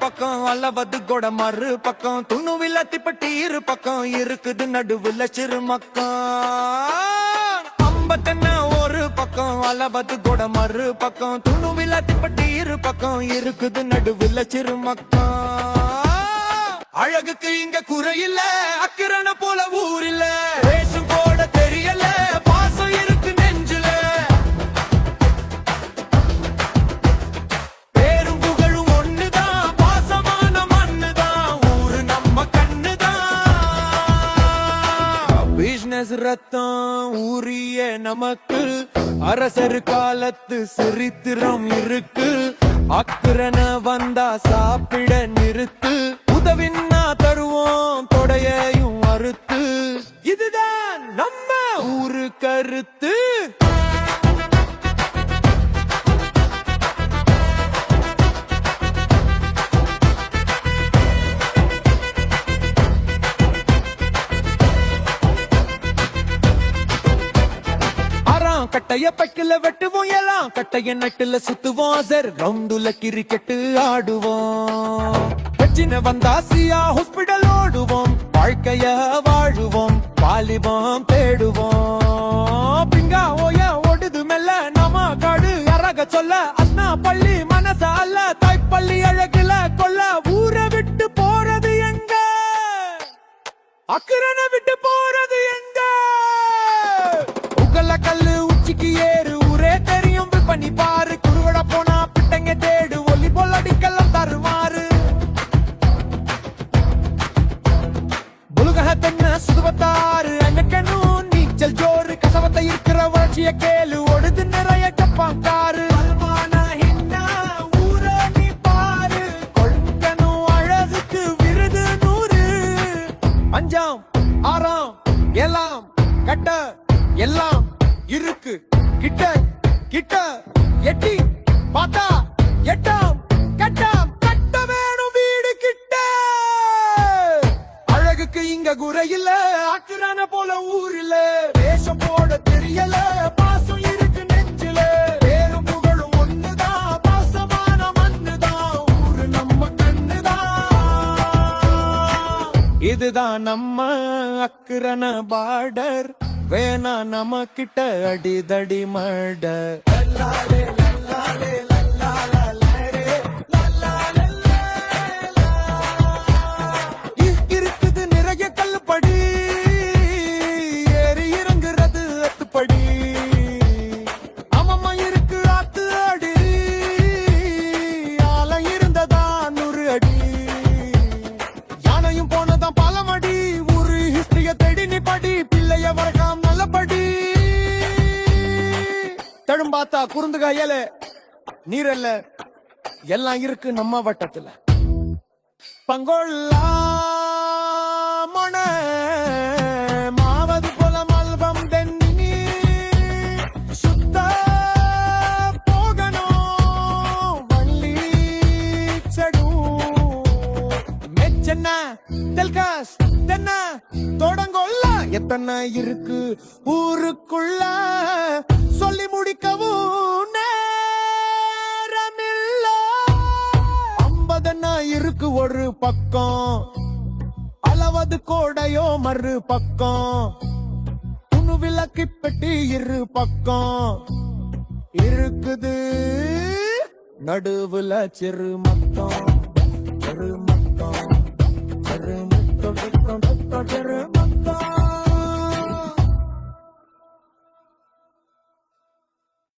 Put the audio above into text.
பக்கம் அளவது கொட மறு பக்கம் துணுவில திப்பட்டி இரு பக்கம் இருக்குது நடுவுல சிறு மக்கம் அம்பத்தென்ன ஒரு பக்கம் அளவது கொட மறு பக்கம் துணுவில திப்பட்டி இரு பக்கம் இருக்குது நடுவுல சிறு மக்கம் அழகுக்கு இங்க குறையில்ல அக்கிரன போல ஊரில்ல பேசும் போட தெரியல பாசம் இருக்கு நெஞ்சில பேரும் புகழும் ஒண்ணுதான் பாசமான மண்ணுதான் ஊரு நம்ம கண்ணுதான் பிசினஸ் ரத்தம் ஊரிய நமக்கு அரசர் காலத்து சரித்திரம் இருக்கு அக்கிரன வந்தா சாப்பிட நிறுத்து உதவின்னா தருவோம் தொடையையும் அறுத்து இதுதான் நம்ம ஊரு கருத்து கட்டைய பக்கில வெட்டுவோம் எல்லாம் கட்டைய நட்டுல சுத்துவோம் சார் ரவுண்டுல கிரிக்கெட்டு ஆடுவோம் பிரச்சனை வந்தா சியா ஹாஸ்பிடல் ஓடுவோம் வாழ்க்கைய வாழுவோம் வாலிபம் தேடுவோம் பிங்கா ஓய ஓடுது மெல்ல நாம காடு அறக சொல்ல அஸ்னா பள்ளி மனச அல்ல தாய்ப்பள்ளி அழகுல கொல்ல ஊரை விட்டு போறது எங்க அக்கிரனை விட்டு போறது எங்க உகல கல்லு உச்சிக்கு ஏறு ஊரே தெரியும் பண்ணி பாரு குருவட போனா பிட்டைங்க தேடு ஒலி போல் அடிக்கலாம் தருமாறு புலுகஹ தென்ன சுதுவத்தாறு அன்னக்கணும் நீச்சல் ஜோறு கசவத்தை இருக்கிற வளர்ச்சிய கேளு ஒடுது நிறைய கப்பாங்காரு அஞ்சாம் ஆறாம் எல்லாம் கட்ட எல்லாம் இருக்கு கிட்ட கிட்ட எட்டி பார்த்தா எட்டாம் கட்டாம் கட்ட வேணும் வீடு கிட்ட அழகுக்கு இங்க குறையில அக்கிரான போல ஊரில வேஷம் போட தெரியல பாசம் இருக்கு நெஞ்சில பேரும் புகழும் ஒண்ணுதான் பாசமான மண்ணுதான் ஊரு நம்ம கண்ணுதான் இதுதான் நம்ம அக்கிரன பார்டர் வேணா நம்ம கிட்ட அடிதடி மட இருக்குது நிறைய கல்லுப்படி ஏறி இறங்குறது அத்துப்படி அம்மம்மா இருக்கு ஆத்து அடி ஆலம் இருந்ததா 100 அடி யானையும் போனதான் பலமடி ஒரு ஹிஸ்டரிய தேடி நீ படி பிள்ளைய வரகாம் நல்லபடி தழும்பாத்தா குறுந்துகா ஏல நீரல்ல எல்லாம் இருக்கு நம்ம வட்டத்துல பங்கொள்ளா மொன மாவது போல மல்பம் தென்னி சுத்த போகணும் வள்ளி செடு மெச்சென்ன தெல்காஸ் தென்ன தொடங்கொள்ள எத்தனை இருக்கு ஊருக்குள்ள சொல்லி முடிக்கவும் நேரமில்ல 50 இருக்கு ஒரு பக்கம் அளவது கோடையோ மறு பக்கம் துணு விளக்கு பெட்டி இரு பக்கம் இருக்குது நடுவுல சிறு மக்கம்